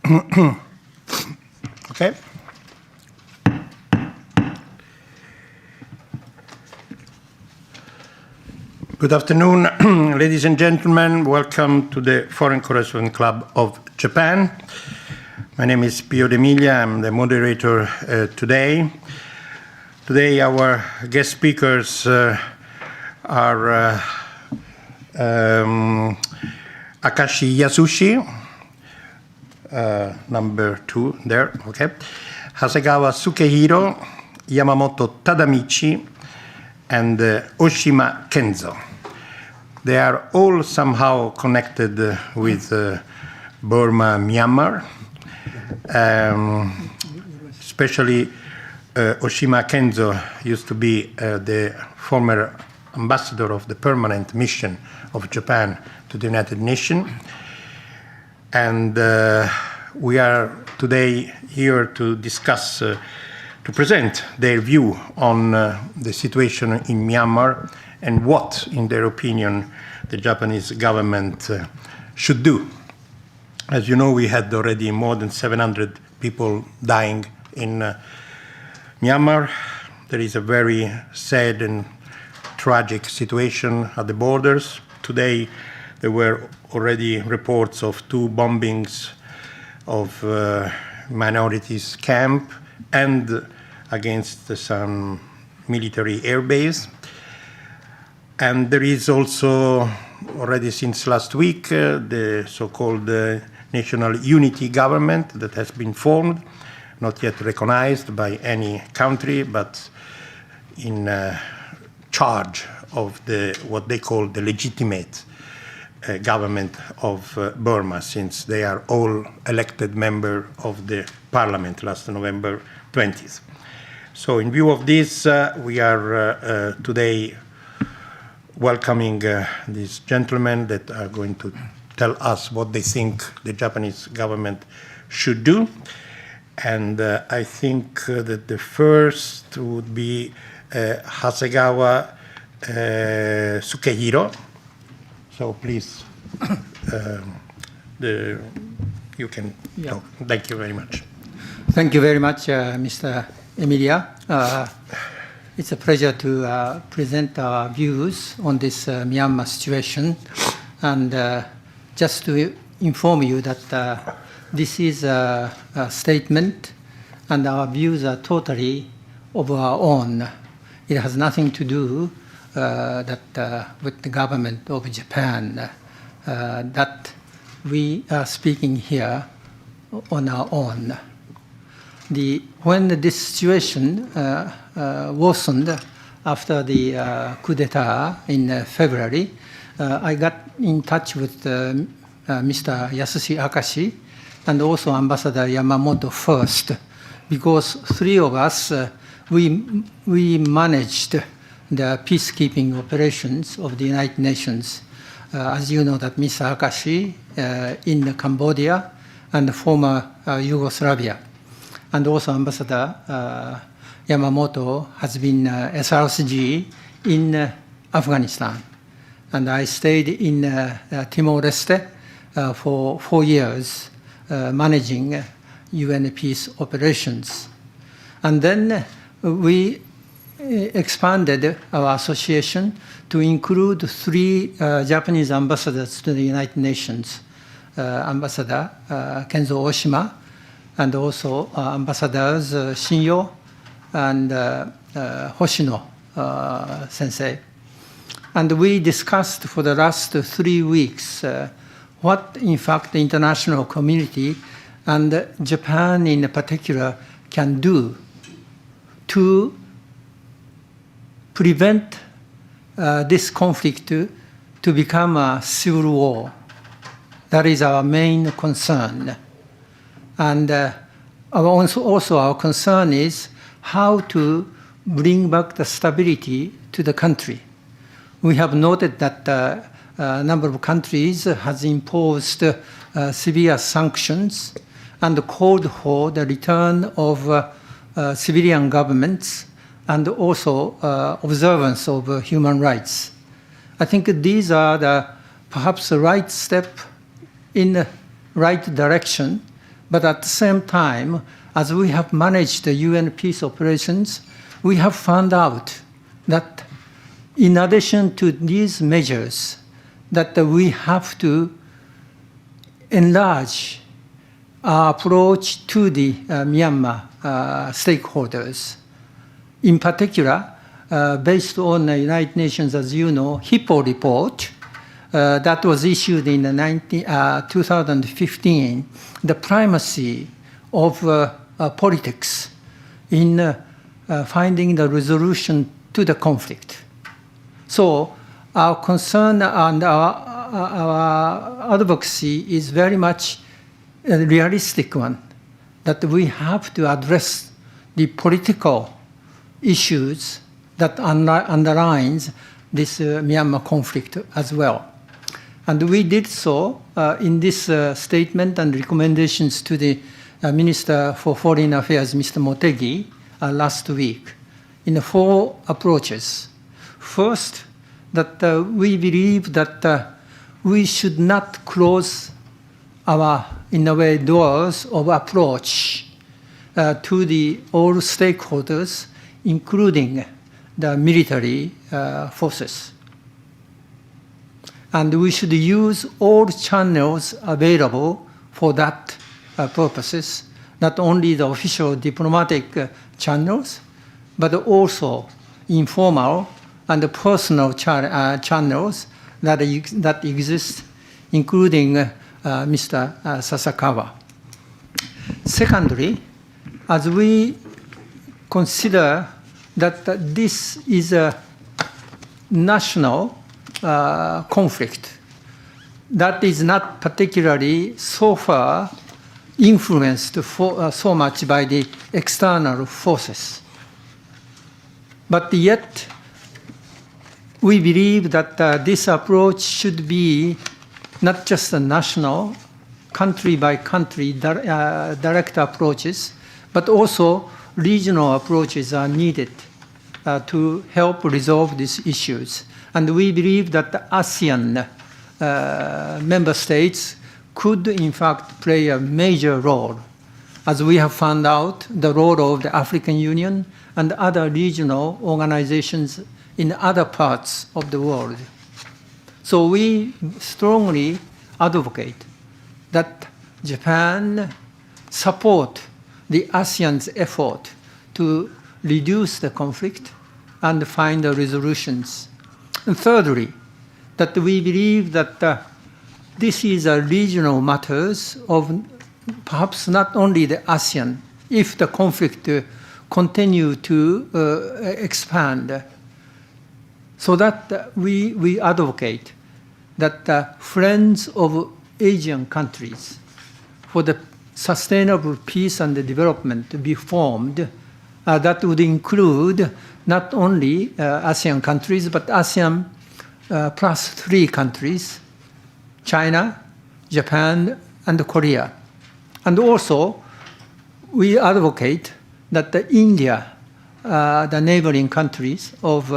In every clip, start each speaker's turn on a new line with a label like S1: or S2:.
S1: Okay. Good afternoon, ladies and gentlemen. Welcome to the Foreign Correspondent Club of Japan. My name is Pio D'Emilia. I'm the moderator today. Today, our guest speakers are Akashi Yasushi, number 2 there, okay. Hasegawa Sukehiro, Yamamoto Tadamichi, and Oshima Kenzo. They are all somehow connected with Burma, Myanmar, especially Oshima Kenzo used to be the former ambassador of the permanent mission of Japan to the United Nations. And we are today here to discuss, to present their view on the situation in Myanmar and what, in their opinion, the Japanese government should do. As you know, we had already more than 700 people dying in Myanmar. There is a very sad and tragic situation at the borders. Today, there were already reports of 2 bombings of minorities camp and against some military air base. And there is also, already since last week, the so-called National Unity Government that has been formed, not yet recognized by any country, but in charge of what they call the legitimate government of Burma, since they are all elected members of the parliament last November 20th. So in view of this, we are today welcoming these gentlemen that are going to tell us what they think the Japanese government should do. And I think that the first would be Hasegawa Sukehiro. So please, you can talk. Thank you very much.
S2: Thank you very much, Mr. Emilia. It's a pleasure to present our views on this Myanmar situation. And just to inform you that this is a statement and our views are totally of our own. It has nothing to do with the government of Japan, that we are speaking here on our own. When this situation worsened after the coup d'etat in February, I got in touch with Mr. Yasushi Akashi and also Ambassador Yamamoto first, because 3 of us, we managed the peacekeeping operations of the United Nations. As you know, that Mr. Akashi in Cambodia and former Yugoslavia, and also Ambassador Yamamoto has been SRCG in Afghanistan. And I stayed in Timor-Leste for 4 years, managing UN peace operations. And then we expanded our association to include 3 Japanese ambassadors to the United Nations, Ambassador Kenzo Oshima, and also Ambassadors Shinyo and Hoshino sensei. And we discussed for the last 3 weeks what, in fact, the international community and Japan in particular can do to prevent this conflict to become a civil war. That is our main concern. And also our concern is how to bring back the stability to the country. We have noted that a number of countries has imposed severe sanctions and called for the return of civilian governments and also observance of human rights. I think these are perhaps the right step in the right direction, But at the same time, as we have managed the UN peace operations, we have found out that in addition to these measures, that we have to enlarge our approach to the Myanmar stakeholders. In particular, based on the United Nations, as you know, Hippo report that was issued in 2015, the primacy of politics in finding the resolution to the conflict. So our concern and our advocacy is very much a realistic one, that we have to address the political issues that underlines this Myanmar conflict as well. And we did so in this statement and recommendations to the Minister for Foreign Affairs, Mr. Motegi, last week, in 4 approaches. First, that we believe that we should not close our, in a way, doors of approach to the all stakeholders, including the military forces. And we should use all channels available for that purposes, not only the official diplomatic channels, but also informal and personal channels that exist, including Mr. Sasakawa. Secondly, as we consider that this is a national conflict that is not particularly so far influenced so much by the external forces. But yet, we believe that this approach should be not just a national, country-by-country direct approaches, but also regional approaches are needed to help resolve these issues. And we believe that the ASEAN member states could, in fact, play a major role, as we have found out the role of the African Union and other regional organizations in other parts of the world. So we strongly advocate that Japan support the ASEAN's effort to reduce the conflict and find the resolutions. And thirdly, that we believe that this is a regional matters of perhaps not only the ASEAN, if the conflict continue to expand, so that we advocate that friends of Asian countries for the sustainable peace and development to be formed that would include not only ASEAN countries, but ASEAN plus 3 countries, China, Japan, and Korea. And also, we advocate that India, the neighboring countries of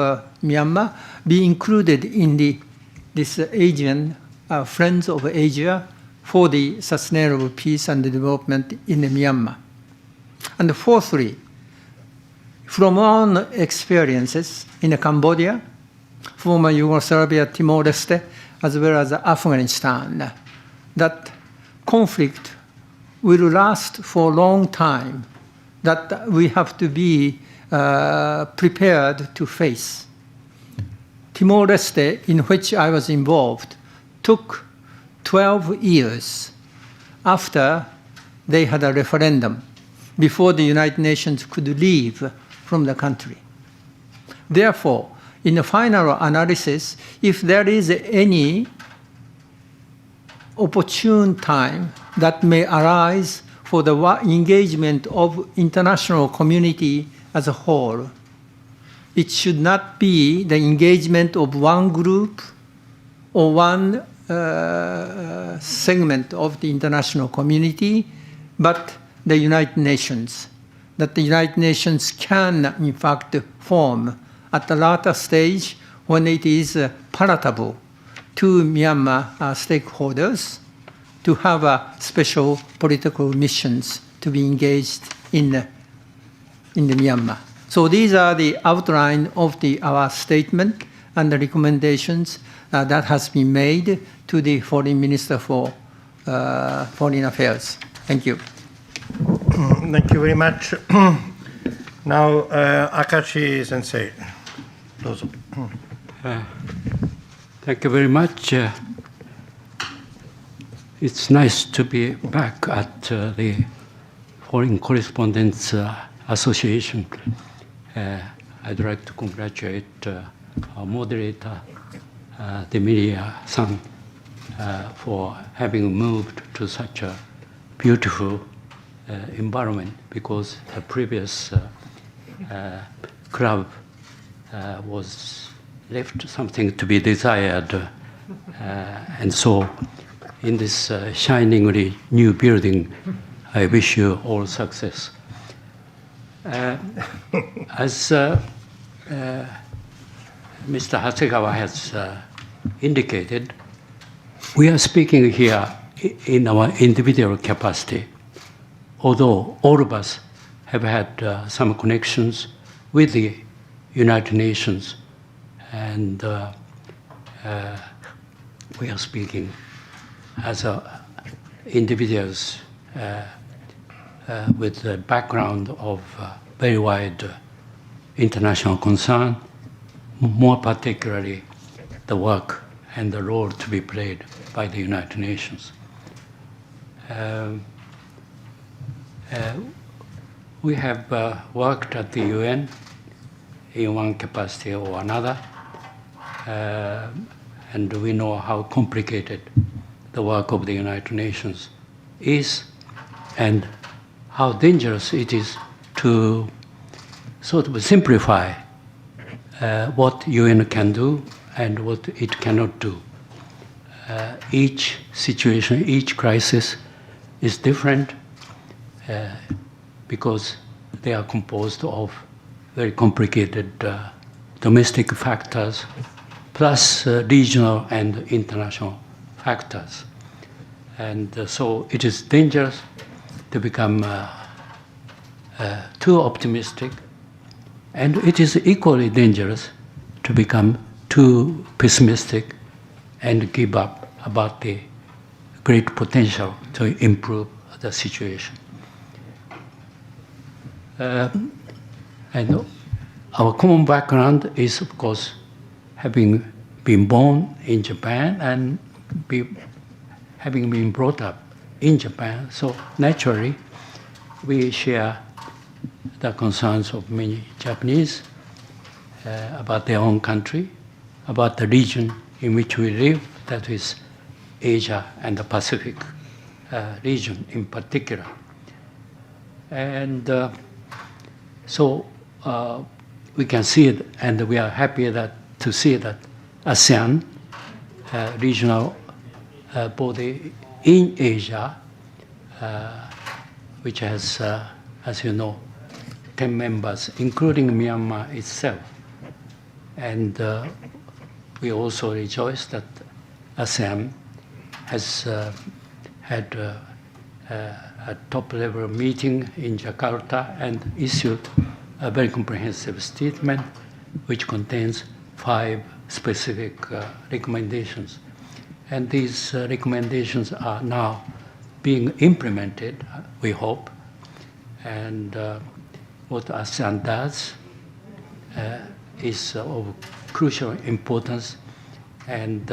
S2: Myanmar, be included in this Asian Friends of Asia for the sustainable peace and development in Myanmar. And fourthly, from our experiences in Cambodia, former Yugoslavia, Timor-Leste, as well as Afghanistan, that conflict will last for a long time, that we have to be prepared to face. Timor-Leste, in which I was involved, took 12 years after they had a referendum before the United Nations could leave from the country. Therefore, in the final analysis, if there is any opportune time that may arise for the engagement of international community as a whole, it should not be the engagement of one group or one segment of the international community, but the United Nations. That the United Nations can, in fact, form at the latter stage when it is palatable to Myanmar stakeholders to have special political missions to be engaged in the Myanmar. So these are the outline of our statement and the recommendations that has been made to the Foreign Minister for Foreign Affairs. Thank you.
S1: Thank you very much. Now, Akashi Sensei.
S3: Thank you very much. It's nice to be back at the Foreign Correspondents Association. I'd like to congratulate our moderator, Demilia-san, for having moved to such a beautiful environment, because the previous club was left something to be desired. And so in this shiningly new building, I wish you all success. As Mr. Hasegawa has indicated, we are speaking here in our individual capacity, although all of us have had some connections with the United Nations, and we are speaking as individuals with the background of very wide international concern, more particularly the work and the role to be played by the United Nations. We have worked at the UN in one capacity or another, and we know how complicated the work of the United Nations is, and how dangerous it is to sort of simplify what UN can do and what it cannot do. Each situation, each crisis is different because they are composed of very complicated domestic factors plus regional and international factors. And so it is dangerous to become too optimistic, and it is equally dangerous to become too pessimistic and give up about the great potential to improve the situation. And our common background is, of course, having been born in Japan and having been brought up in Japan. So naturally, we share the concerns of many Japanese about their own country, about the region in which we live, that is Asia and the Pacific region in particular. And so we can see it, and we are happy to see that ASEAN, regional body in Asia, which has, as you know, 10 members, including Myanmar itself. And we also rejoice that ASEAN has had a top-level meeting in Jakarta and issued a very comprehensive statement which contains 5 specific recommendations. And these recommendations are now being implemented, we hope. And what ASEAN does is of crucial importance. And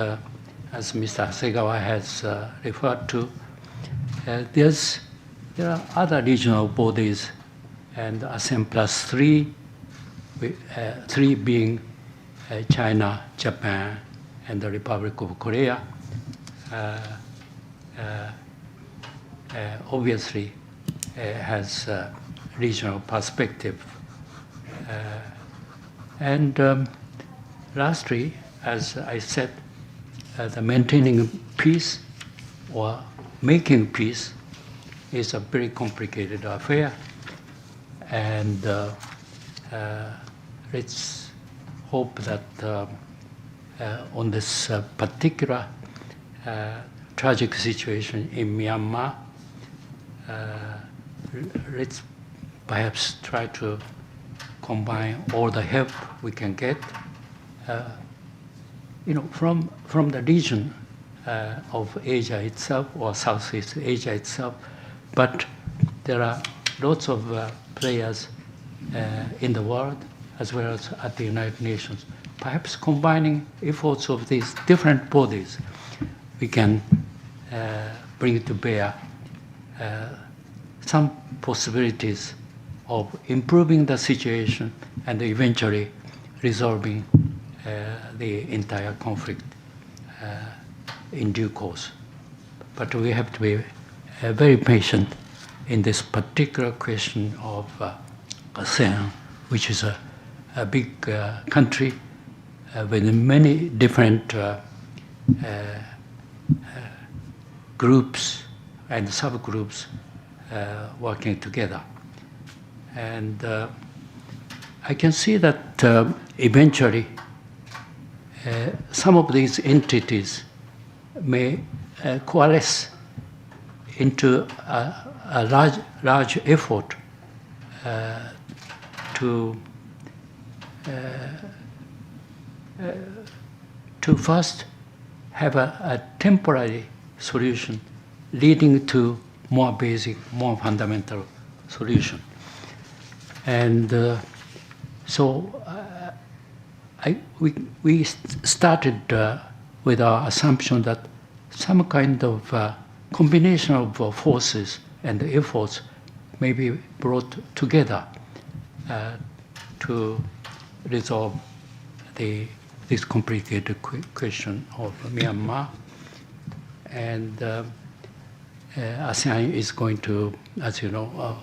S3: as Mr. Hasegawa has referred to, there are other regional bodies, and ASEAN plus 3, 3 being China, Japan, and the Republic of Korea. Obviously has a regional perspective. And lastly, as I said, the maintaining peace or making peace is a very complicated affair. And let's hope that on this particular tragic situation in Myanmar. Let's perhaps try to combine all the help we can get, from the region of Asia itself or Southeast Asia itself. But there are lots of players in the world as well as at the United Nations. Perhaps combining efforts of these different bodies, we can bring to bear some possibilities of improving the situation and eventually resolving the entire conflict in due course. But we have to be very patient in this particular question of ASEAN, which is a big country with many different groups and subgroups working together. And I can see that eventually some of these entities may coalesce into a large effort to first have a temporary solution leading to more basic, more fundamental solution. And so we started with our assumption that some kind of combination of forces and efforts may be brought together to resolve this complicated question of Myanmar. And ASEAN is going to, as you know,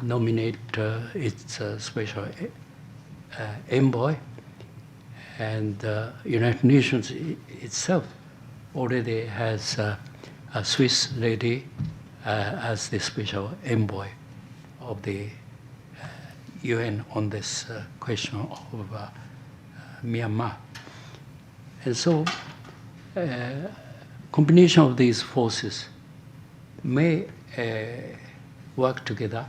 S3: nominate its special envoy, and United Nations itself already has a Swiss lady as the special envoy of the UN on this question of Myanmar. And so combination of these forces may work together,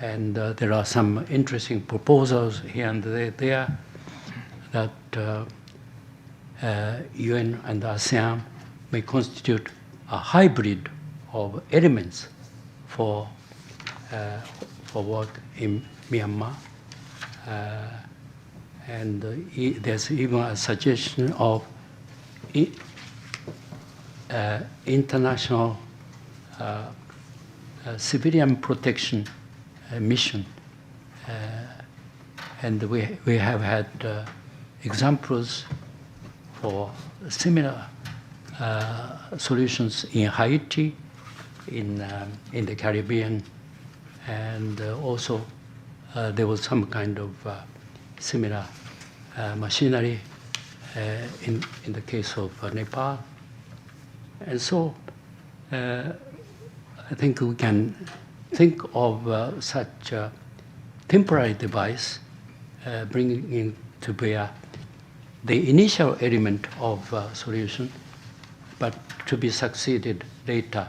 S3: and there are some interesting proposals here and there that UN and ASEAN may constitute a hybrid of elements for work in Myanmar. And there's even a suggestion of international civilian protection mission. And we have had examples for similar solutions in Haiti, in the Caribbean, and also there was some kind of similar machinery in the case of Nepal. And so I think we can think of such a temporary device bringing to bear the initial element of solution, but to be succeeded later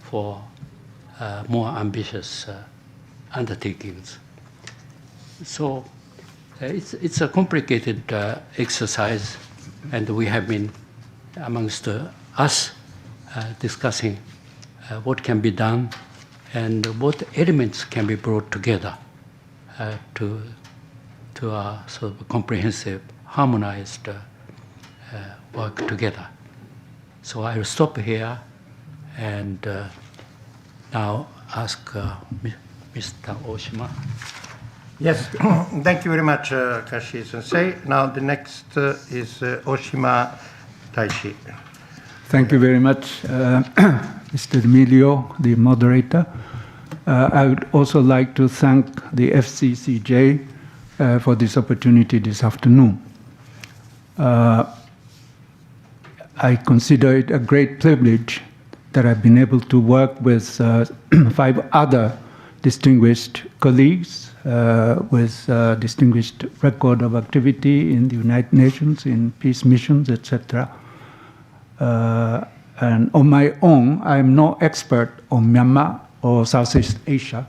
S3: for more ambitious undertakings. So it's a complicated exercise, and we have been amongst us discussing what can be done and what elements can be brought together to a sort of comprehensive, harmonized work together. So I will stop here and now ask Mr. Oshima.
S1: Yes, thank you very much, Akashi-sensei. Now the next is Oshima Taishi.
S4: Thank you very much, Mr. Emilio, the moderator. I would also like to thank the FCCJ for this opportunity this afternoon. I consider it a great privilege that I've been able to work with 5 other distinguished colleagues with distinguished record of activity in the United Nations, in peace missions, etc., and on my own, I'm no expert on Myanmar or Southeast Asia,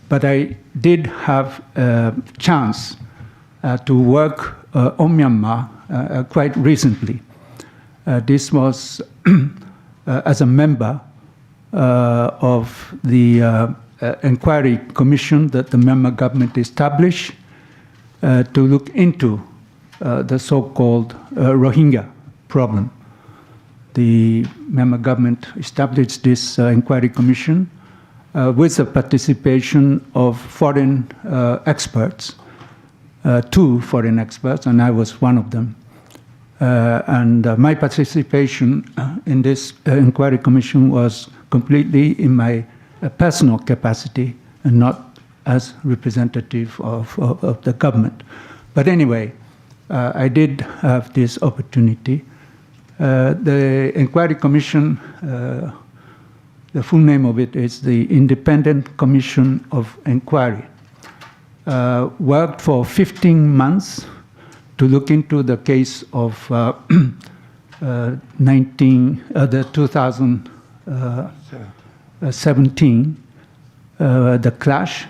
S4: but I did have a chance to work on Myanmar quite recently. This was as a member of the inquiry commission that the Myanmar government established to look into the so-called Rohingya problem. The Myanmar government established this inquiry commission with the participation of foreign experts, 2 foreign experts, and I was one of them. And my participation in this inquiry commission was completely in my personal capacity and not as representative of the government. But anyway, I did have this opportunity. The inquiry commission, the full name of it is the Independent Commission of Inquiry, worked for 15 months to look into the case of the 2017, the clash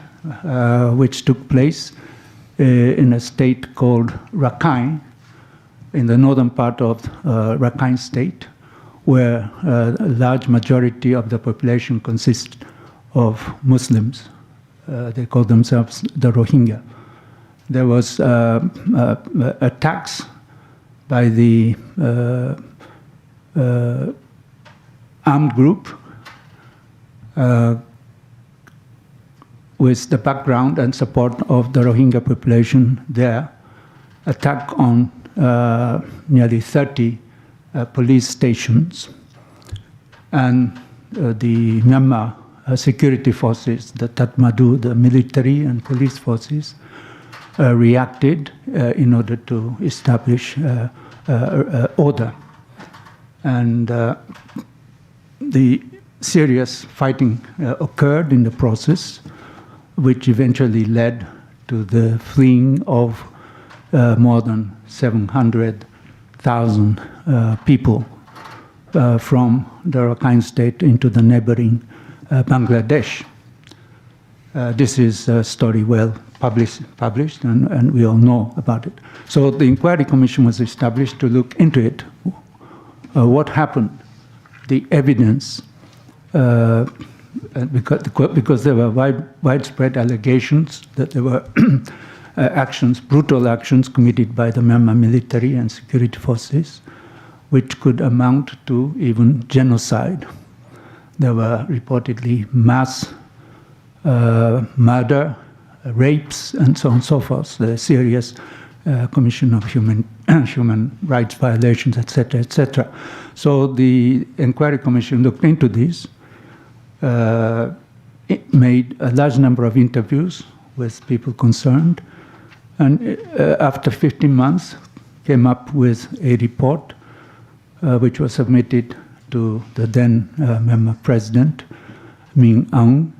S4: which took place in a state called Rakhine, in the northern part of Rakhine state, where a large majority of the population consists of Muslims. They call themselves the Rohingya. There was attacks by the armed group with the background and support of the Rohingya population there, attack on nearly 30 police stations. And the Myanmar security forces, the Tatmadaw, the military and police forces, reacted in order to establish order. And the serious fighting occurred in the process, which eventually led to the fleeing of more than 700,000 people from the Rakhine state into the neighboring Bangladesh. This is a story well published and we all know about it. So the inquiry commission was established to look into it. What happened, the evidence, because there were widespread allegations that there were actions, brutal actions committed by the Myanmar military and security forces, which could amount to even genocide. There were reportedly mass murder, rapes, and so on and so forth, the serious commission of human rights violations, etc., etc. So the inquiry commission looked into this. It made a large number of interviews with people concerned, and after 15 months came up with a report which was submitted to the then Myanmar president, Min Aung,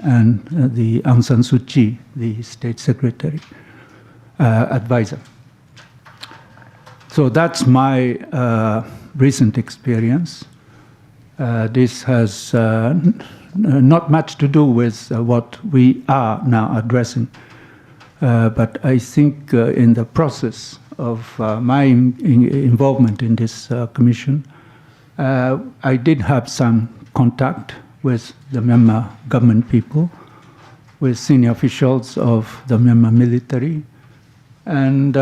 S4: and the Aung San Suu Kyi, the state secretary, advisor. So that's my recent experience. This has not much to do with what we are now addressing, but I think in the process of my involvement in this commission, I did have some contact with the Myanmar government people, with senior officials of the Myanmar military, and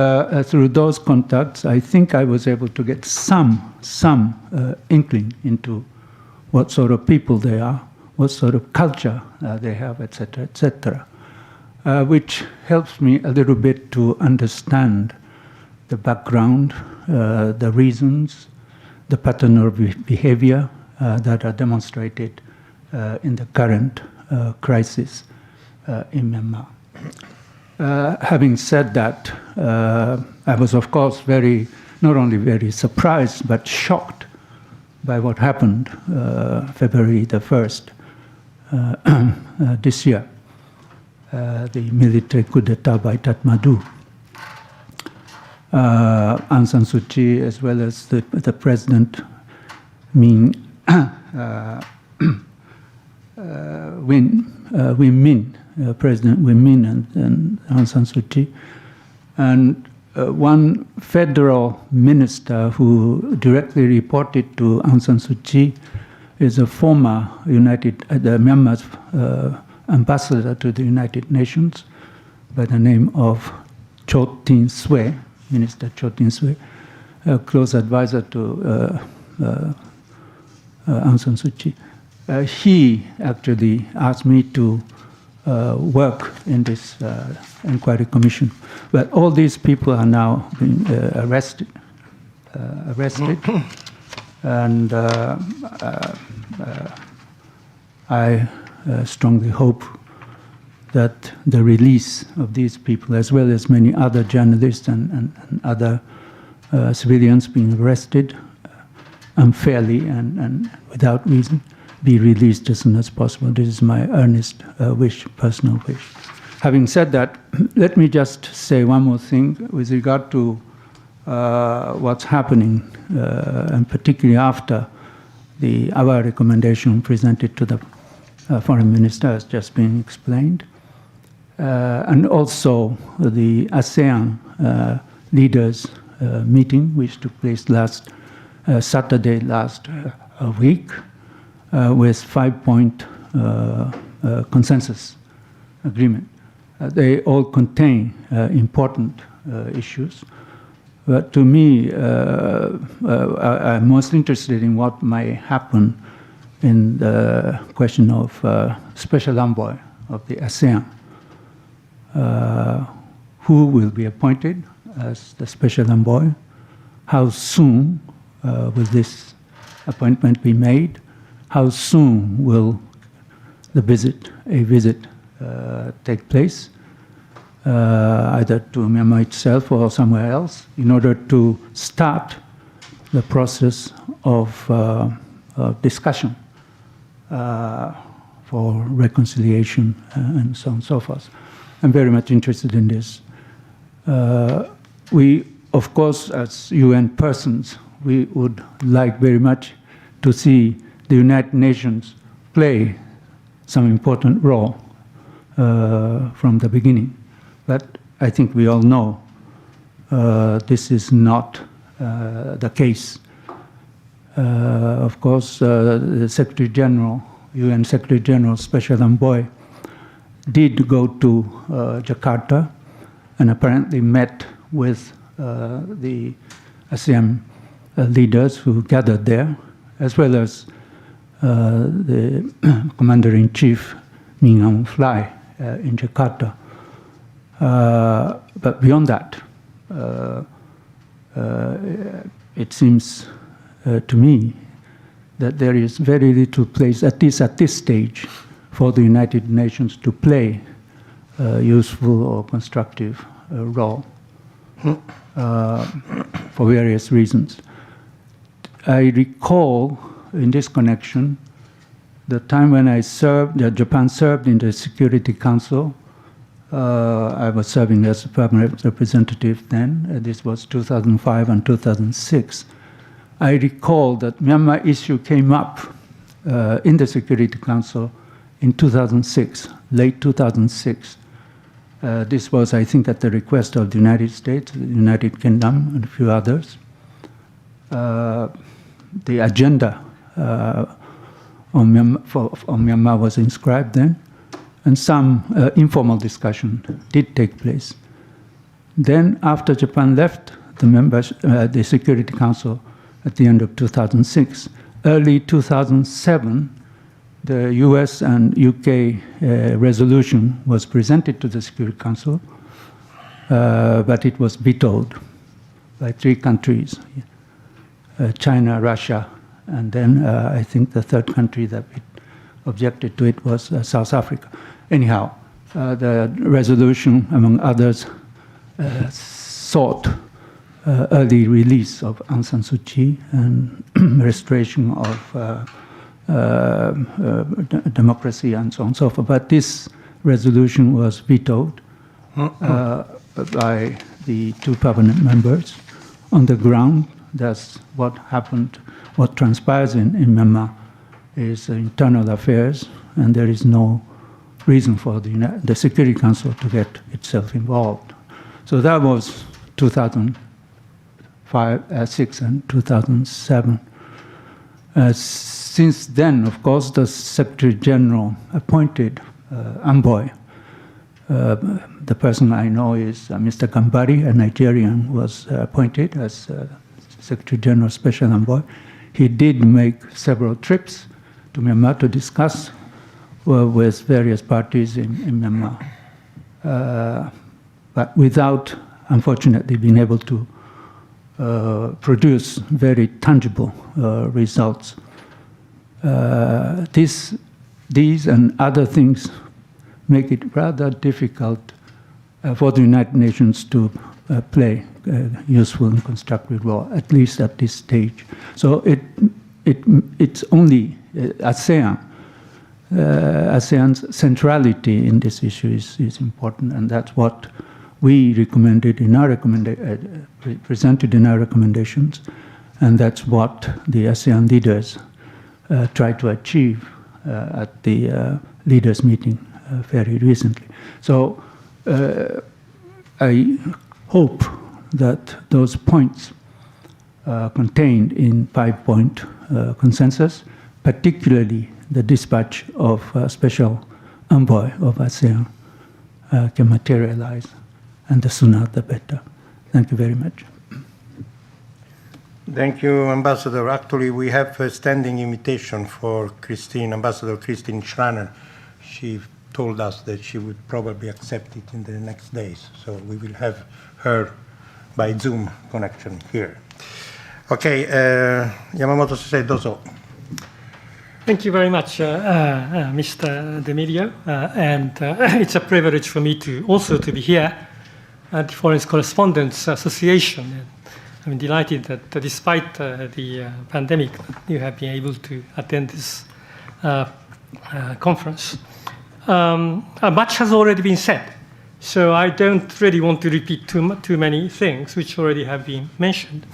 S4: through those contacts, I think I was able to get some inkling into what sort of people they are, what sort of culture they have, etc., etc., which helps me a little bit to understand the background, the reasons, the pattern of behavior that are demonstrated in the current crisis in Myanmar. Having said that, I was, of course, not only very surprised, but shocked by what happened February the 1st this year, the military coup d'etat by Tatmadaw. Aung San Suu Kyi, as well as the President Win Min, President Win Min and Aung San Suu Kyi. And one federal minister who directly reported to Aung San Suu Kyi is a former Myanmar's ambassador to the United Nations by the name of Cho Tin Swe, Minister Cho Tin Swe, a close advisor to Aung San Suu Kyi. He actually asked me to work in this inquiry commission. But all these people are now being arrested. And I strongly hope that the release of these people, as well as many other journalists and other civilians being arrested unfairly and without reason, be released as soon as possible. This is my earnest personal wish. Having said that, let me just say one more thing with regard to what's happening, and particularly after our recommendation presented to the foreign minister has just been explained, and also the ASEAN leaders meeting, which took place last Saturday last week, with 5-point consensus agreement. They all contain important issues. But to me, I'm most interested in what might happen in the question of special envoy of the ASEAN. Who will be appointed as the special envoy? How soon will this appointment be made? How soon will a visit take place, either to Myanmar itself or somewhere else, in order to start the process of discussion for reconciliation and so on and so forth. I'm very much interested in this. We, of course, as UN persons, we would like very much to see the United Nations play some important role from the beginning. But I think we all know this is not the case. Of course, the Secretary General, UN Secretary General Special Envoy, did go to Jakarta and apparently met with the ASEAN leaders who gathered there, as well as the Commander-in-Chief Min Aung Hlaing in Jakarta. But beyond that, it seems to me that there is very little place, at least at this stage, for the United Nations to play a useful or constructive role for various reasons. I recall in this connection the time when Japan served in the Security Council. I was serving as a permanent representative then. This was 2005 and 2006. I recall that Myanmar issue came up in the Security Council in 2006, late 2006. This was, I think, at the request of the United States, the United Kingdom, and a few others. The agenda on Myanmar was inscribed then, and some informal discussion did take place. Then, after Japan left the Security Council at the end of 2006, early 2007, the US and UK resolution was presented to the Security Council, but it was vetoed by 3 countries, China, Russia, and then I think the third country that objected to it was South Africa. Anyhow, the resolution, among others, sought early release of Aung San Suu Kyi and restoration of democracy and so on and so forth. But this resolution was vetoed by the two permanent members. On the ground, that's what happened, what transpires in Myanmar is internal affairs, and there is no reason for the Security Council to get itself involved. So that was 2006 and 2007. Since then, of course, the Secretary General appointed envoy. The person I know is Mr. Gambari, a Nigerian, was appointed as Secretary General Special Envoy. He did make several trips to Myanmar to discuss with various parties in Myanmar, but without, unfortunately, being able to produce very tangible results. These and other things make it rather difficult for the United Nations to play a useful and constructive role, at least at this stage. So it's only ASEAN. ASEAN's centrality in this issue is important, and that's what we recommended in our presented in our recommendations, and that's what the ASEAN leaders tried to achieve at the leaders' meeting very recently. So I hope that those points contained in 5-point consensus, particularly the dispatch of a special envoy of ASEAN, can materialize, and the sooner the better. Thank you very much.
S1: Thank you, Ambassador. Actually, we have a standing invitation for Ambassador Christine Schraner. She told us that she would probably accept it in the next days, so we will have her by Zoom connection here. Okay, Yamamoto-sensei, dozo.
S5: Thank you very much, Mr. D'Emilio, and it's a privilege for me to also to be here at the Foreign Correspondents Association. I'm delighted that despite the pandemic, you have been able to attend this conference. Much has already been said, so I don't really want to repeat too many things which already have been mentioned.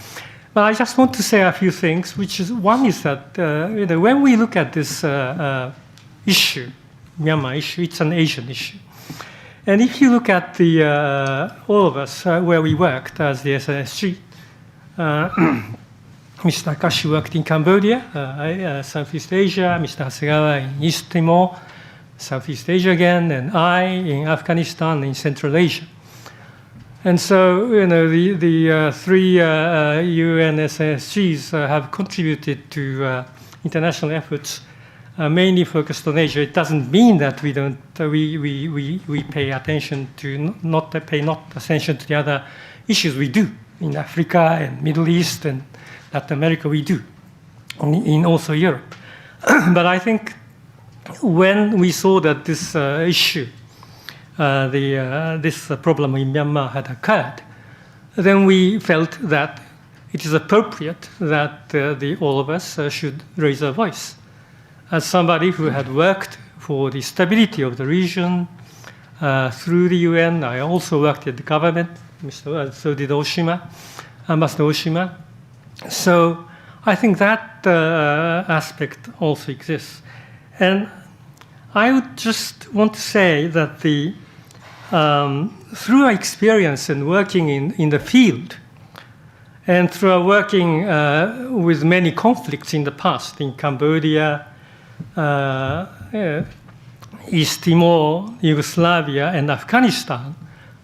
S5: But I just want to say a few things, which is, one is that when we look at this issue, Myanmar issue, it's an Asian issue. And if you look at the all of us where we worked as the SNSG, Mr. Akashi worked in Cambodia, Southeast Asia, Mr. Hasegawa in East Timor, Southeast Asia again, and I in Afghanistan, in Central Asia. And so, the three UN SSGs have contributed to international efforts, mainly focused on Asia. It doesn't mean that we don't we pay attention to not attention to the other issues. We do in Africa and Middle East and Latin America. We do in also Europe. But I think when we saw that this issue, this problem in Myanmar had occurred, then we felt that it is appropriate that all of us should raise our voice. As somebody who had worked for the stability of the region through the UN, I also worked at the government, so did Oshima, Ambassador Oshima. So I think that aspect also exists. And I would just want to say that through our experience in working in the field, and through our working with many conflicts in the past, in Cambodia, East Timor, Yugoslavia, and Afghanistan,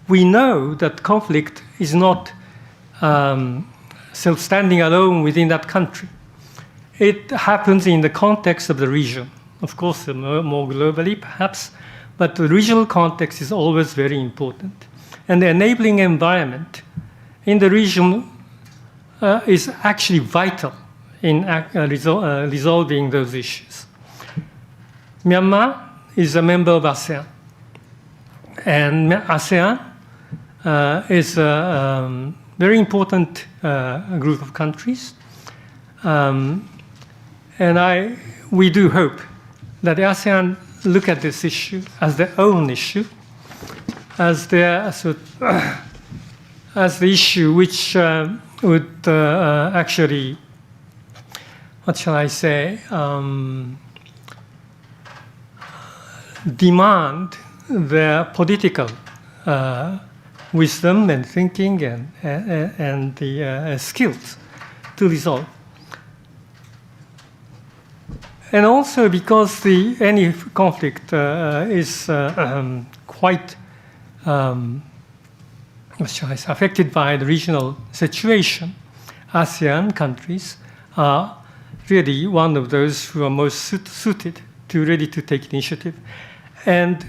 S5: we know that conflict is not self-standing alone within that country. It happens in the context of the region. Of course, more globally, perhaps, but the regional context is always very important. And the enabling environment in the region is actually vital in resolving those issues. Myanmar is a member of ASEAN. And ASEAN is a very important group of countries. And we do hope that the ASEAN look at this issue as their own issue, as their as the issue which would actually, what shall I say, demand their political wisdom and thinking and the skills to resolve. And also because any conflict is quite affected by the regional situation, ASEAN countries are really one of those who are most suited to ready to take initiative. And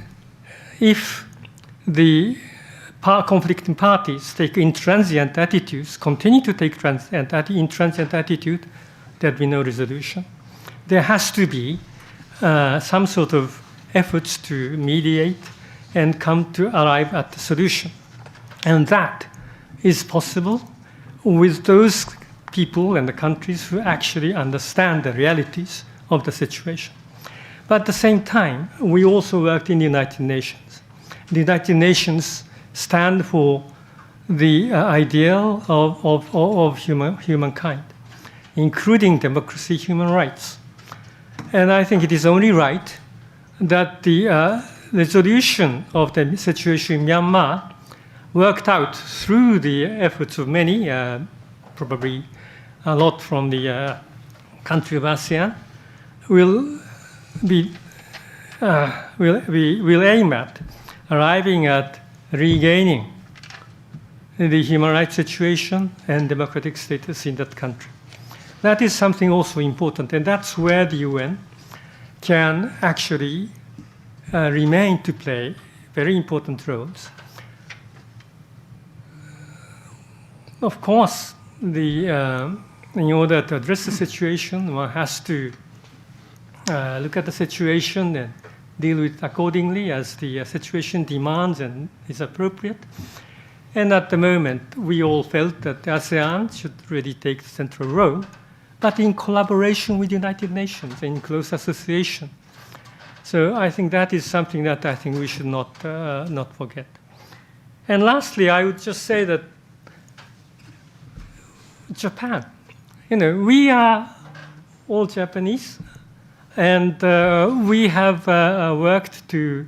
S5: if the conflicting parties take intransient attitudes, continue to take intransient attitude, there'll be no resolution. There has to be some sort of efforts to mediate and come to arrive at the solution. And that is possible with those people and the countries who actually understand the realities of the situation. But at the same time, we also worked in the United Nations. The United Nations stand for the ideal of humankind, including democracy, human rights. And I think it is only right that the resolution of the situation in Myanmar worked out through the efforts of many, probably a lot from the country of ASEAN, will aim at arriving at regaining the human rights situation and democratic status in that country. That is something also important, and that's where the UN can actually remain to play very important roles. Of course, in order to address the situation, one has to look at the situation and deal with it accordingly as the situation demands and is appropriate. And at the moment, we all felt that ASEAN should really take the central role, but in collaboration with the United Nations, in close association. So I think that is something that I think we should not forget. And lastly, I would just say that Japan, we are all Japanese, and we have worked to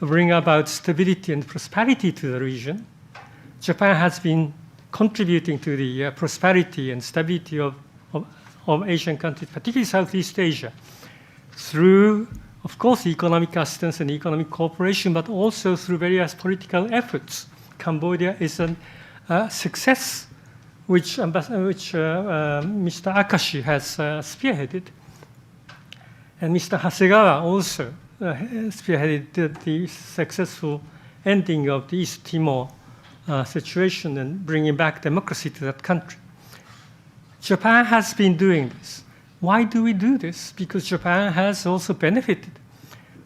S5: bring about stability and prosperity to the region. Japan has been contributing to the prosperity and stability of Asian countries, particularly Southeast Asia, through, of course, economic assistance and economic cooperation, but also through various political efforts. Cambodia is a success which Mr. Akashi has spearheaded. And Mr. Hasegawa also spearheaded the successful ending of the East Timor situation and bringing back democracy to that country. Japan has been doing this. Why do we do this? Because Japan has also benefited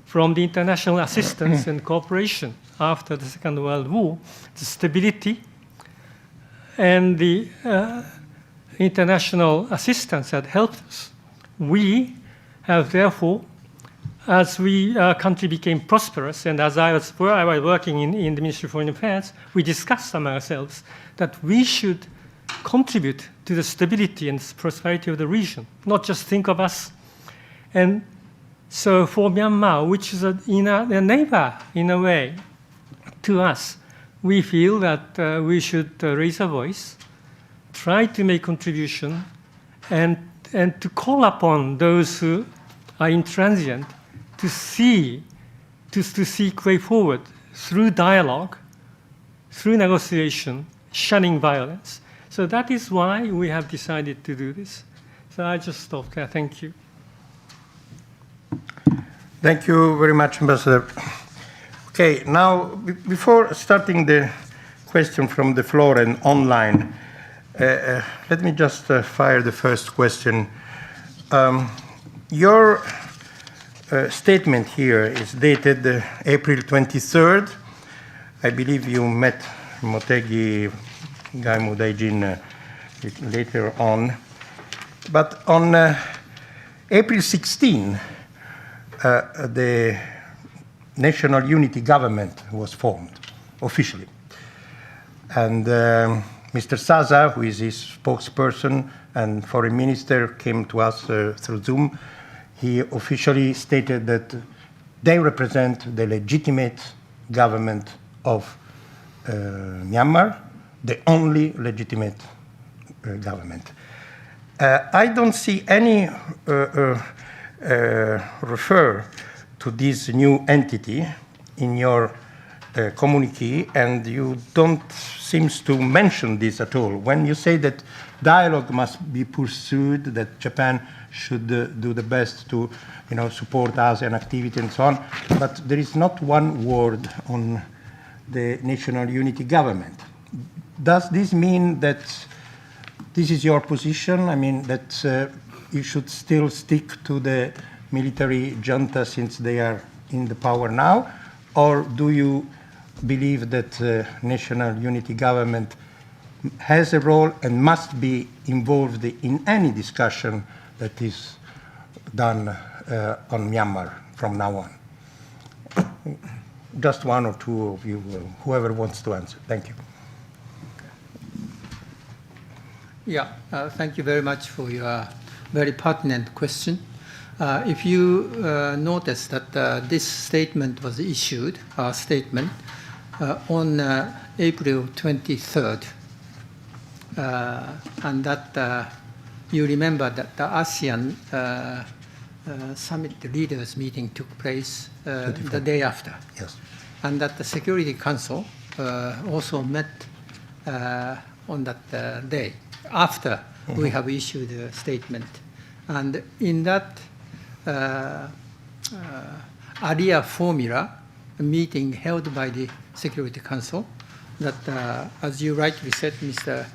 S5: from the international assistance and cooperation after the Second World War, the stability and the international assistance that helped us. We have therefore, as our country became prosperous, and as I was working in the Ministry of Foreign Affairs, we discussed among ourselves that we should contribute to the stability and prosperity of the region, not just think of us. And so for Myanmar, which is a neighbor in a way to us, we feel that we should raise our voice, try to make contribution, and to call upon those who are intransient to seek way forward through dialogue, through negotiation, shunning violence. So that is why we have decided to do this. So I just stop there. Thank you.
S1: Thank you very much, Ambassador. Okay, now, before starting the question from the floor and online, let me just fire the first question. Your statement here is dated April 23rd. I believe you met Motegi Gaimu Daijin later on. But on April 16, the National Unity Government was formed officially. And Mr. Sasa, who is his spokesperson and foreign minister, came to us through Zoom. He officially stated that they represent the legitimate government of Myanmar, the only legitimate government. I don't see any refer to this new entity in your communique, and you don't seem to mention this at all. When you say that dialogue must be pursued, that Japan should do the best to, support ASEAN activity and so on, but there is not one word on the national unity government. Does this mean that this is your position? I mean, that you should still stick to the military junta since they are in the power now? Or do you believe that national unity government has a role and must be involved in any discussion that is done on Myanmar from now on? Just one or two of you, whoever wants to answer. Thank you.
S2: Yeah, thank you very much for your very pertinent question. If you notice that this statement was issued, our statement, on April 23rd, and that you remember that the ASEAN summit leaders meeting took place the day after.
S1: Yes.
S2: And that the Security Council also met on that day after we have issued a statement. And in that earlier formula, a meeting held by the Security Council, that, as you rightly said, Mr.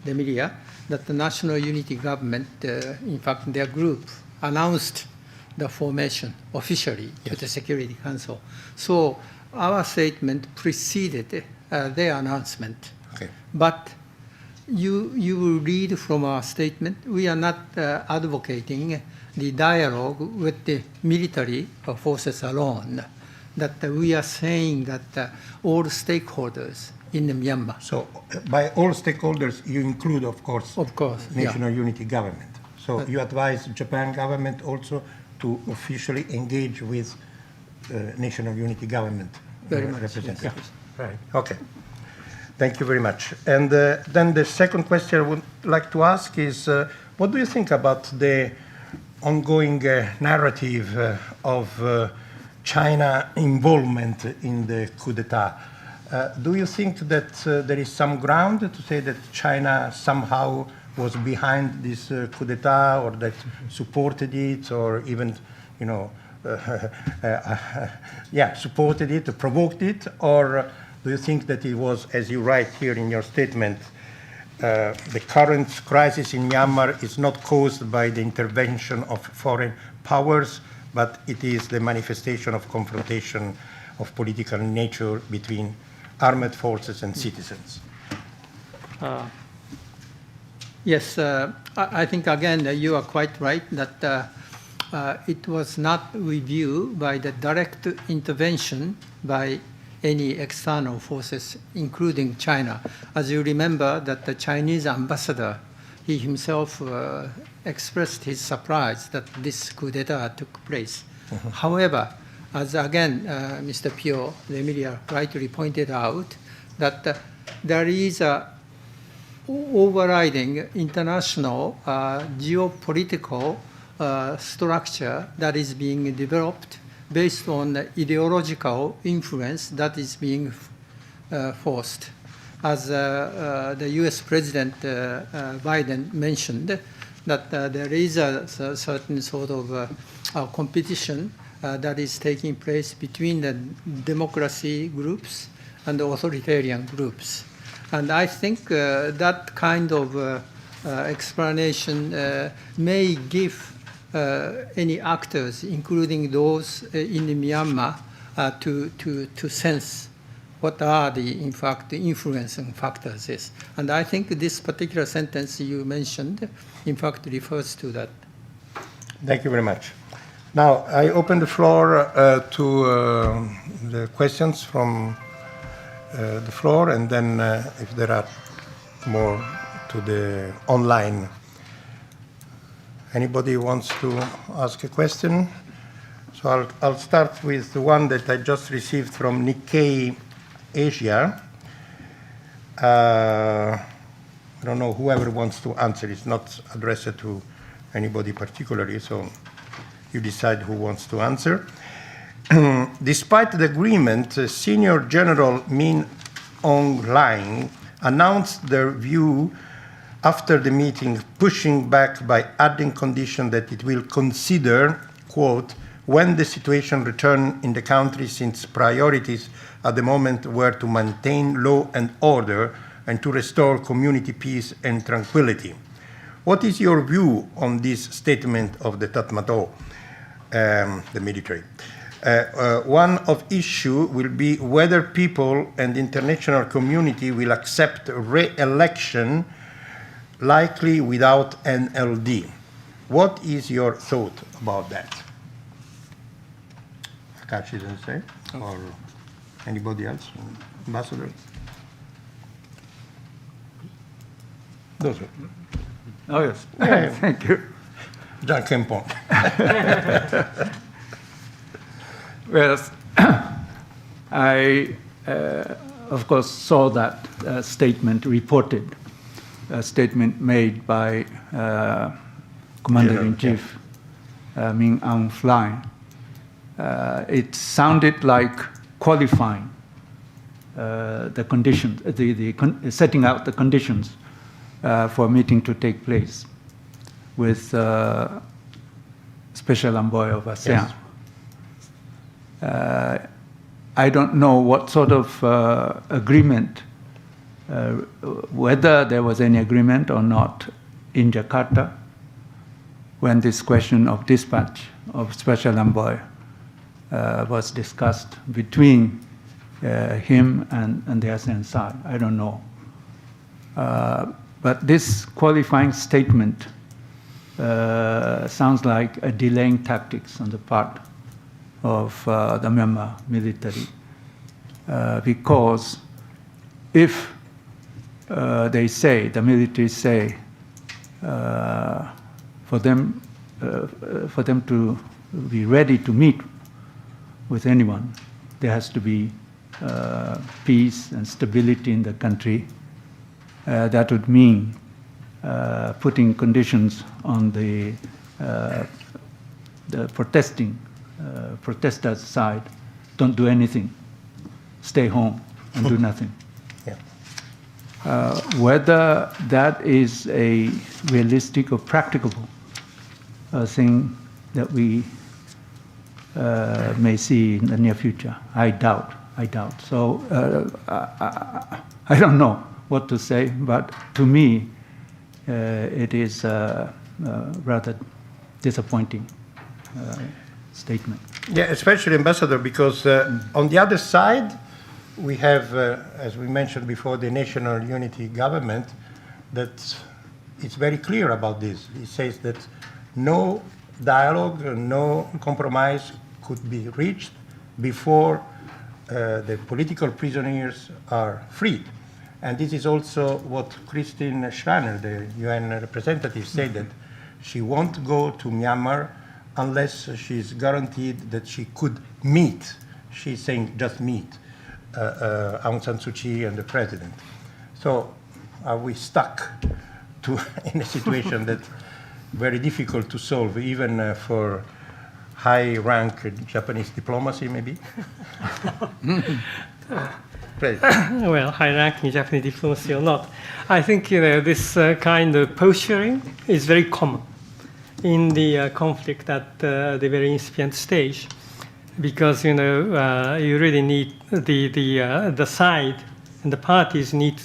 S2: Demilia, that the National Unity Government, in fact, their group announced the formation officially to the Security Council. So our statement preceded their announcement.
S1: Okay.
S2: But you will read from our statement, we are not advocating the dialogue with the military forces alone, that we are saying that all stakeholders in Myanmar.
S1: So by all stakeholders, you include, of course, national unity government. So you advise Japan government also to officially engage with national unity government representatives.
S2: Yes.
S1: Right. Okay. Thank you very much. And then the second question I would like to ask is, what do you think about the ongoing narrative of China involvement in the coup d'etat? Do you think that there is some ground to say that China somehow was behind this coup d'etat, or that supported it, or even, supported it, provoked it? Or do you think that it was, as you write here in your statement, the current crisis in Myanmar is not caused by the intervention of foreign powers, but it is the manifestation of confrontation of political nature between armed forces and citizens?
S2: Yes, I think, again, you are quite right that it was not reviewed by the direct intervention by any external forces, including China. As you remember, that the Chinese ambassador, he himself expressed his surprise that this coup d'etat took place. However, as again, Mr. Pio Emilia rightly pointed out, that there is a overriding international geopolitical structure that is being developed based on ideological influence that is being forced. As the US President Biden mentioned, that there is a certain sort of competition that is taking place between the democracy groups and the authoritarian groups. And I think that kind of explanation may give any actors, including those in Myanmar, to sense what are the, in fact, the influencing factors is. And I think this particular sentence you mentioned, in fact, refers to that.
S1: Thank you very much. Now, I open the floor to the questions from the floor, and then if there are more to the online. Anybody wants to ask a question? So I'll start with the one that I just received from Nikkei Asia. I don't know, whoever wants to answer. It's not addressed to anybody particularly, so you decide who wants to answer. Despite the agreement, Senior General Min Aung Hlaing announced their view after the meeting, pushing back by adding condition that it will consider, quote, when the situation return in the country, since priorities at the moment were to maintain law and order and to restore community peace and tranquility. What is your view on this statement of the Tatmadaw, the military? One of issue will be whether people and the international community will accept re-election, likely without NLD. What is your thought about that? Akashi doesn't say, or anybody else? Ambassador? Those are.
S4: Oh, yes.
S1: Yeah.
S4: Thank you.
S1: John Kempon.
S4: Well, I, of course, saw that statement reported, a statement made by Commander-in-Chief Min Aung Hlaing. It sounded like qualifying the conditions, setting out the conditions for a meeting to take place with Special Envoy of ASEAN.
S1: Yes.
S4: I don't know what sort of agreement, whether there was any agreement or not in Jakarta when this question of dispatch of Special Envoy was discussed between him and the ASEAN side. I don't know. But this qualifying statement sounds like a delaying tactics on the part of the Myanmar military, because if they say, the military say, for them to be ready to meet with anyone, there has to be peace and stability in the country. That would mean putting conditions on the protesters' side. Don't do anything. Stay home and do nothing.
S1: Yeah.
S4: Whether that is a realistic or practicable thing that we may see in the near future, I doubt. So I don't know what to say, but to me, it is a rather disappointing statement.
S1: Yeah, especially, Ambassador, because on the other side, we have, as we mentioned before, the National Unity Government that is very clear about this. It says that no dialogue, no compromise could be reached before the political prisoners are freed. And this is also what Christine Schraner, the UN representative, said, that she won't go to Myanmar unless she's guaranteed that she could meet, she's saying just meet, Aung San Suu Kyi and the president. So are we stuck in a situation that's very difficult to solve, even for high-rank Japanese diplomacy, maybe?
S5: Well, high-ranking Japanese diplomacy or not, I think this kind of posturing is very common in the conflict at the very incipient stage, because you really need the side and the parties need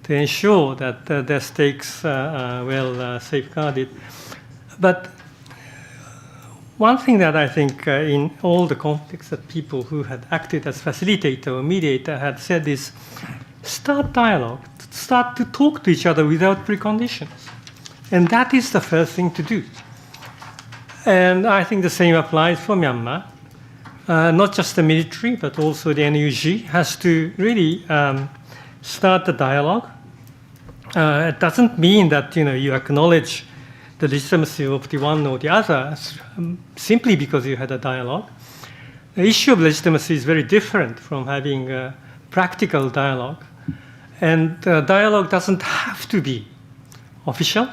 S5: to ensure that their stakes are well safeguarded. But one thing that I think in all the conflicts that people who had acted as facilitator or mediator had said is, start dialogue, start to talk to each other without preconditions. And that is the first thing to do. And I think the same applies for Myanmar. not just the military, but also the NUG, has to really start the dialogue. It doesn't mean that you acknowledge the legitimacy of the one or the other simply because you had a dialogue. The issue of legitimacy is very different from having a practical dialogue. And dialogue doesn't have to be official,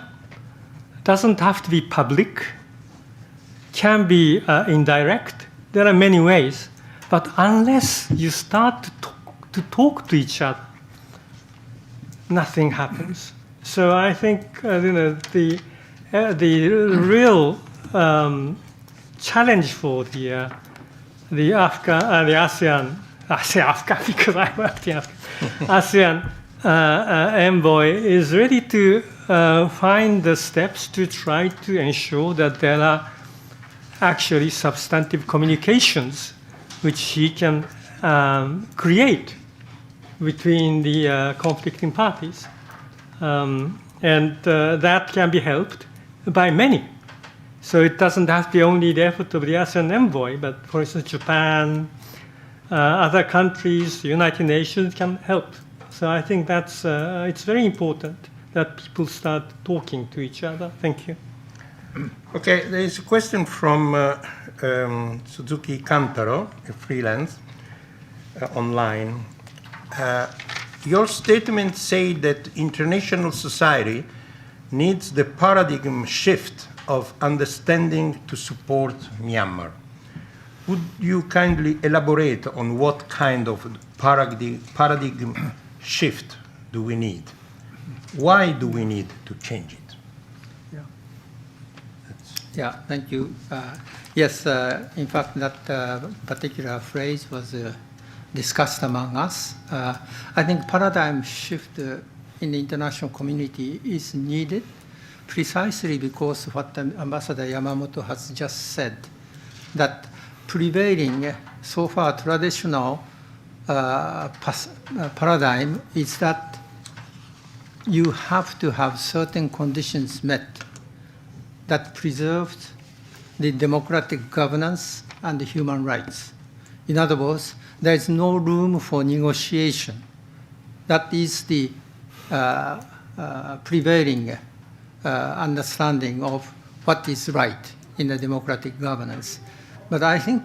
S5: doesn't have to be public, can be indirect. There are many ways. But unless you start to talk to each other, nothing happens. So I think the real challenge for the ASEAN, I say Afghan because I worked in ASEAN envoy is really to find the steps to try to ensure that there are actually substantive communications which he can create between the conflicting parties. And that can be helped by many. So it doesn't have to be only the effort of the ASEAN envoy, but for instance, Japan, other countries, the United Nations can help. So I think that's it's very important that people start talking to each other. Thank you.
S1: Okay, there is a question from Suzuki Kantaro, a freelance, online. Your statement said that international society needs the paradigm shift of understanding to support Myanmar. Would you kindly elaborate on what kind of paradigm shift do we need? Why do we need to change it?
S2: Yeah, thank you. Yes, in fact, that particular phrase was discussed among us. I think paradigm shift in the international community is needed precisely because what Ambassador Yamamoto has just said, that prevailing so far traditional paradigm is that you have to have certain conditions met that preserved the democratic governance and the human rights. In other words, there is no room for negotiation. That is the prevailing understanding of what is right in the democratic governance. But I think,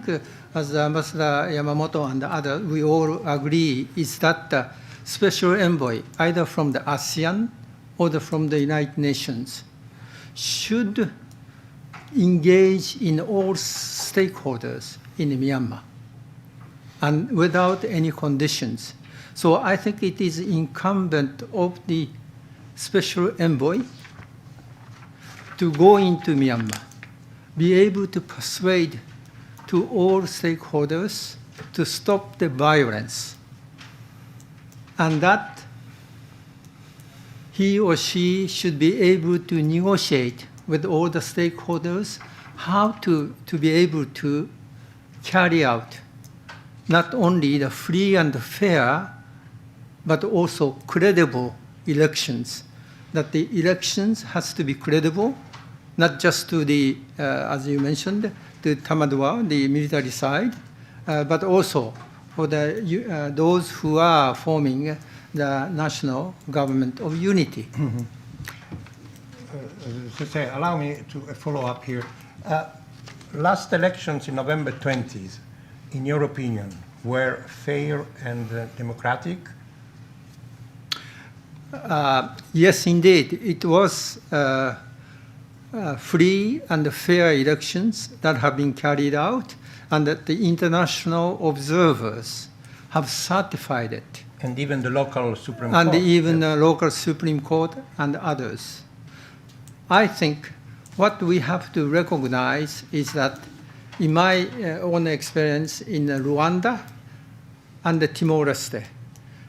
S2: as Ambassador Yamamoto and others, we all agree, is that the special envoy, either from the ASEAN or from the United Nations, should engage in all stakeholders in Myanmar and without any conditions. So I think it is incumbent of the special envoy to go into Myanmar, be able to persuade to all stakeholders to stop the violence, and that he or she should be able to negotiate with all the stakeholders how to be able to carry out not only the free and fair, but also credible elections. That the elections has to be credible, not just to the, as you mentioned, to Tamadwa, the military side, but also for the, those who are forming the national government of unity.
S1: Mm-hmm. Allow me to follow up here. Last elections in November 20th, in your opinion, were fair and democratic?
S2: Yes, indeed. It was free and fair elections that have been carried out, and that the international observers have certified it.
S1: And even the local Supreme Court.
S2: And even the local Supreme Court and others. I think what we have to recognize is that in my own experience in Rwanda and Timor-Leste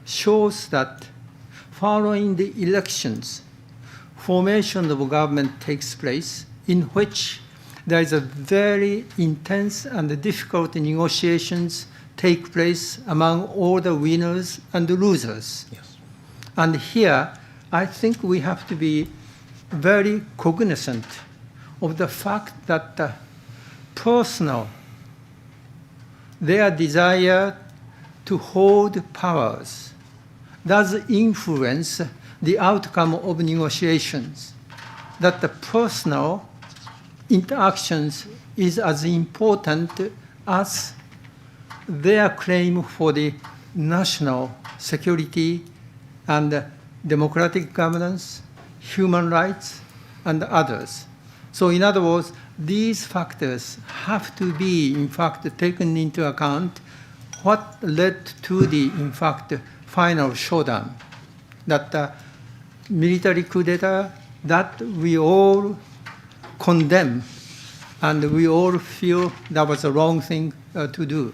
S2: shows that following the elections, formation of a government takes place in which there is a very intense and difficult negotiations take place among all the winners and the losers.
S1: Yes.
S2: And here, I think we have to be very cognizant of the fact that the personal their desire to hold powers does influence the outcome of negotiations, that the personal interactions is as important as their claim for the national security and democratic governance, human rights, and others. So in other words, these factors have to be, in fact, taken into account what led to the, in fact, final showdown, that military coup d'etat that we all condemn and we all feel that was the wrong thing to do.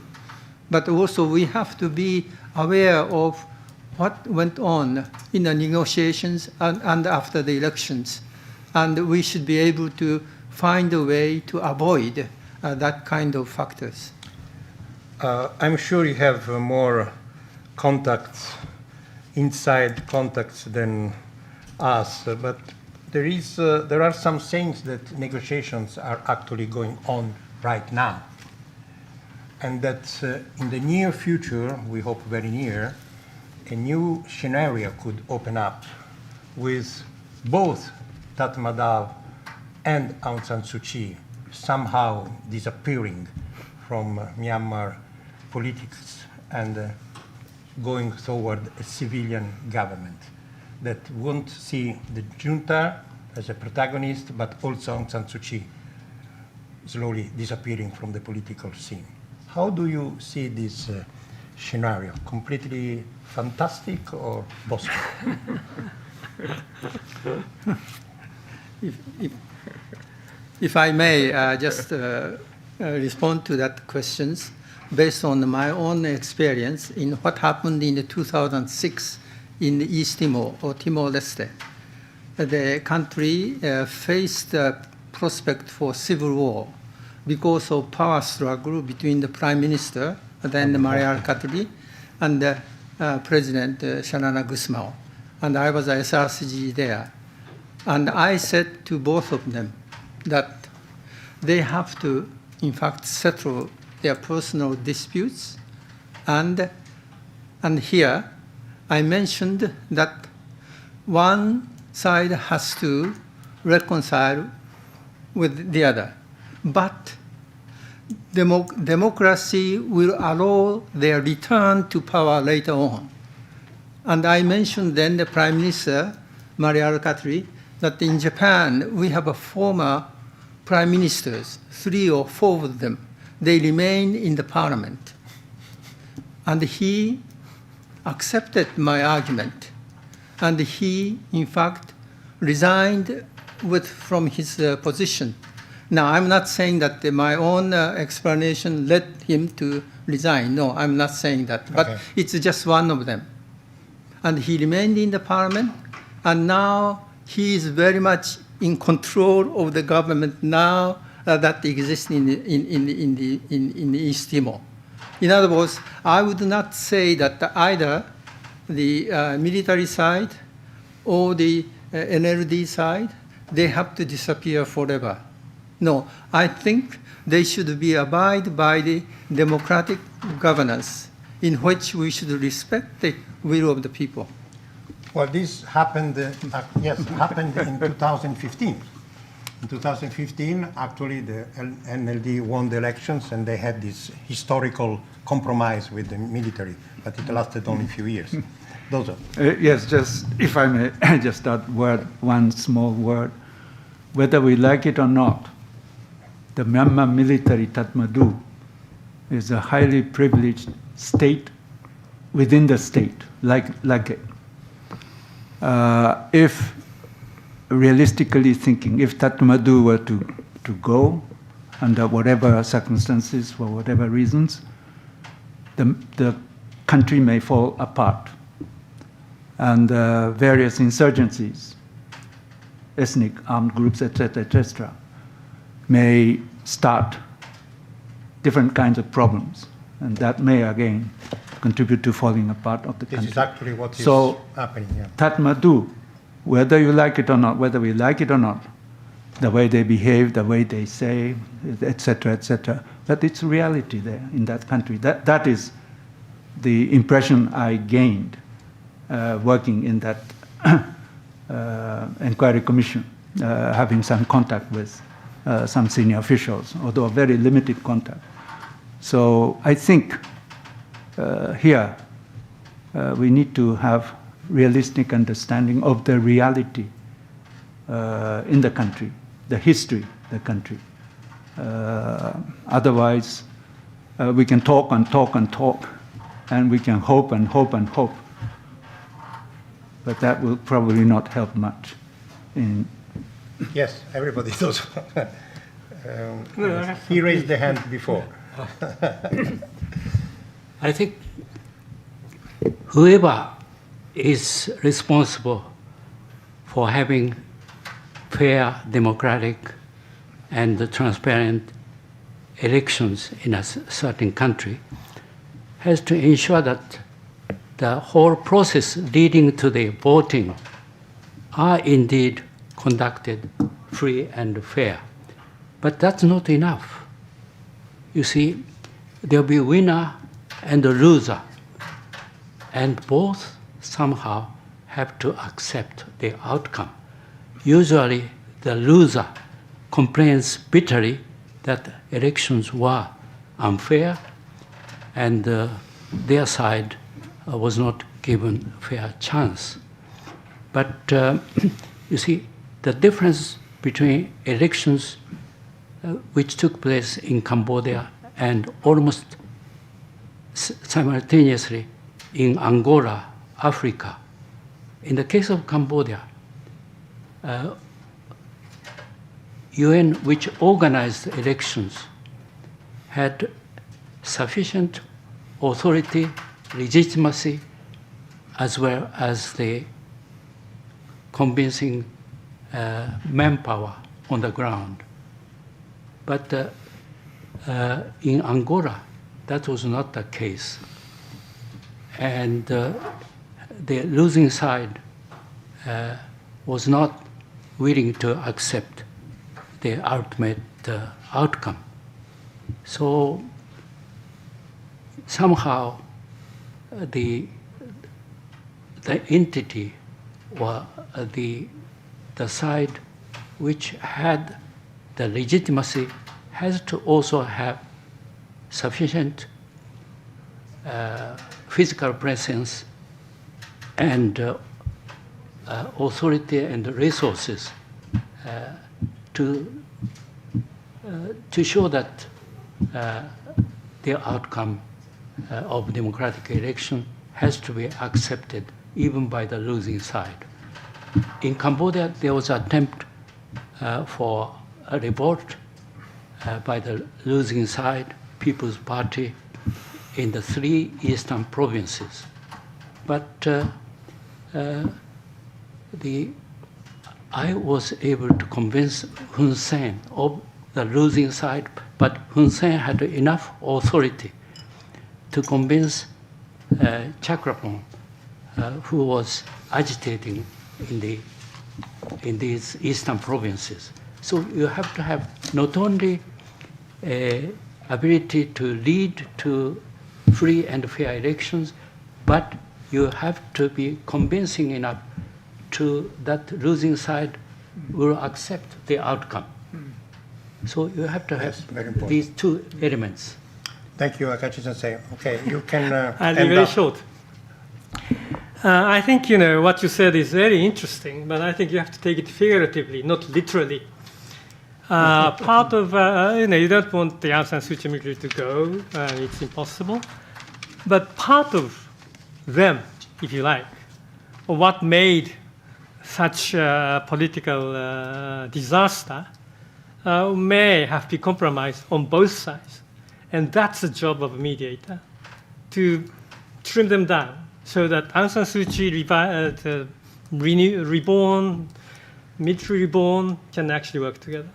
S2: But also we have to be aware of what went on in the negotiations and after the elections. And we should be able to find a way to avoid that kind of factors.
S1: I'm sure you have more contacts, inside contacts than us, but there are some things that negotiations are actually going on right now. And that in the near future, we hope very near, a new scenario could open up with both Tatmadaw and Aung San Suu Kyi somehow disappearing from Myanmar politics and going toward a civilian government that won't see the junta as a protagonist, but also Aung San Suu Kyi slowly disappearing from the political scene. How do you see this scenario? Completely fantastic or possible?
S2: If I may just respond to that questions based on my own experience in what happened in the 2006 in East Timor or Timor-Leste. The country faced the prospect for civil war because of power struggle between the Prime Minister, then Marial Katri, and President Shalana Gusmao. And I was a SRCG there. And I said to both of them that they have to, in fact, settle their personal disputes. And here, I mentioned that one side has to reconcile with the other. But democracy will allow their return to power later on. And I mentioned then the Prime Minister, Marial Katri, that in Japan, we have a former prime ministers, 3 or 4 of them. They remain in the parliament. And he accepted my argument. And he, in fact, resigned from his position. Now, I'm not saying that my own explanation led him to resign. No, I'm not saying that. But
S1: okay.
S2: It's just one of them. And he remained in the parliament, and now he is very much in control of the government now that exists in the East Timor. In other words, I would not say that either the military side or the NLD side, they have to disappear forever. No, I think they should abide by the democratic governance in which we should respect the will of the people.
S1: Well, this happened, happened in 2015. In 2015, actually, the NLD won the elections, and they had this historical compromise with the military, but it lasted only a few years. Those are.
S4: Yes, just if I may just add one small word. Whether we like it or not, the Myanmar military Tatmadaw is a highly privileged state within the state, like it. If realistically thinking, if Tatmadaw were to go under whatever circumstances, for whatever reasons, the country may fall apart. And various insurgencies, ethnic armed groups, etc., may start different kinds of problems. And that may, again, contribute to falling apart of the country.
S1: This is actually what is happening, yeah.
S4: Tatmadaw, whether you like it or not, whether we like it or not, the way they behave, the way they say, etc., etc. But it's reality there in that country. That is the impression I gained working in that inquiry commission, having some contact with some senior officials, although a very limited contact. So I think here we need to have realistic understanding of the reality in the country, the history of the country. Otherwise, we can talk and talk and talk, and we can hope and hope and hope. But that will probably not help much.
S1: Yes, everybody does. He raised the hand before.
S3: I think whoever is responsible for having fair, democratic, and transparent elections in a certain country has to ensure that the whole process leading to the voting are indeed conducted free and fair. But that's not enough. You see, there'll be a winner and a loser, and both somehow have to accept the outcome. Usually, the loser complains bitterly that elections were unfair and their side was not given a fair chance. But you see, the difference between elections which took place in Cambodia and almost simultaneously in Angola, Africa. In the case of Cambodia, UN, which organized elections, had sufficient authority, legitimacy, as well as the convincing manpower on the ground. But in Angola, that was not the case. And the losing side was not willing to accept the ultimate outcome. So somehow the entity or the side which had the legitimacy has to also have sufficient physical presence and authority and resources to show that the outcome of democratic election has to be accepted even by the losing side. In Cambodia, there was an attempt for a revolt by the losing side, People's Party, in the 3 eastern provinces. But I was able to convince Hun Sen of the losing side, but Hun Sen had enough authority to convince Chakrapong, who was agitating in these eastern provinces. So you have to have not only ability to lead to free and fair elections, but you have to be convincing enough to that losing side will accept the outcome. So you have to have these 2 elements.
S1: Thank you, Akashi-sensei. Okay, you can
S5: I'll be
S1: end
S5: very
S1: up.
S5: short. I think what you said is very interesting, but I think you have to take it figuratively, not literally. Part of you don't want the Aung San Suu Kyi military to go; it's impossible. But part of them, if you like, or what made such a political disaster, may have been compromised on both sides, and that's the job of a mediator, to trim them down, so that Aung San Suu Kyi reborn, military reborn, can actually work together.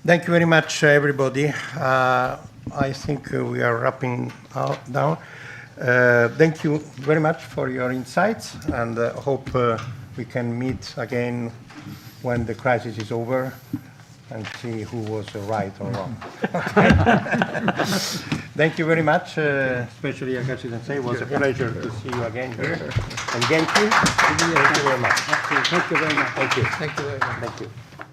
S1: Thank you very much, everybody. I think we are wrapping down. Thank you very much for your insights, and hope we can meet again when the crisis is over and see who was right or wrong. Thank you very much, especially Akashi Sensei. It was a pleasure to see you again here. And Genki, thank you very much.
S2: Thank you very much.
S1: Thank you.
S2: Thank you very much.
S1: Thank you.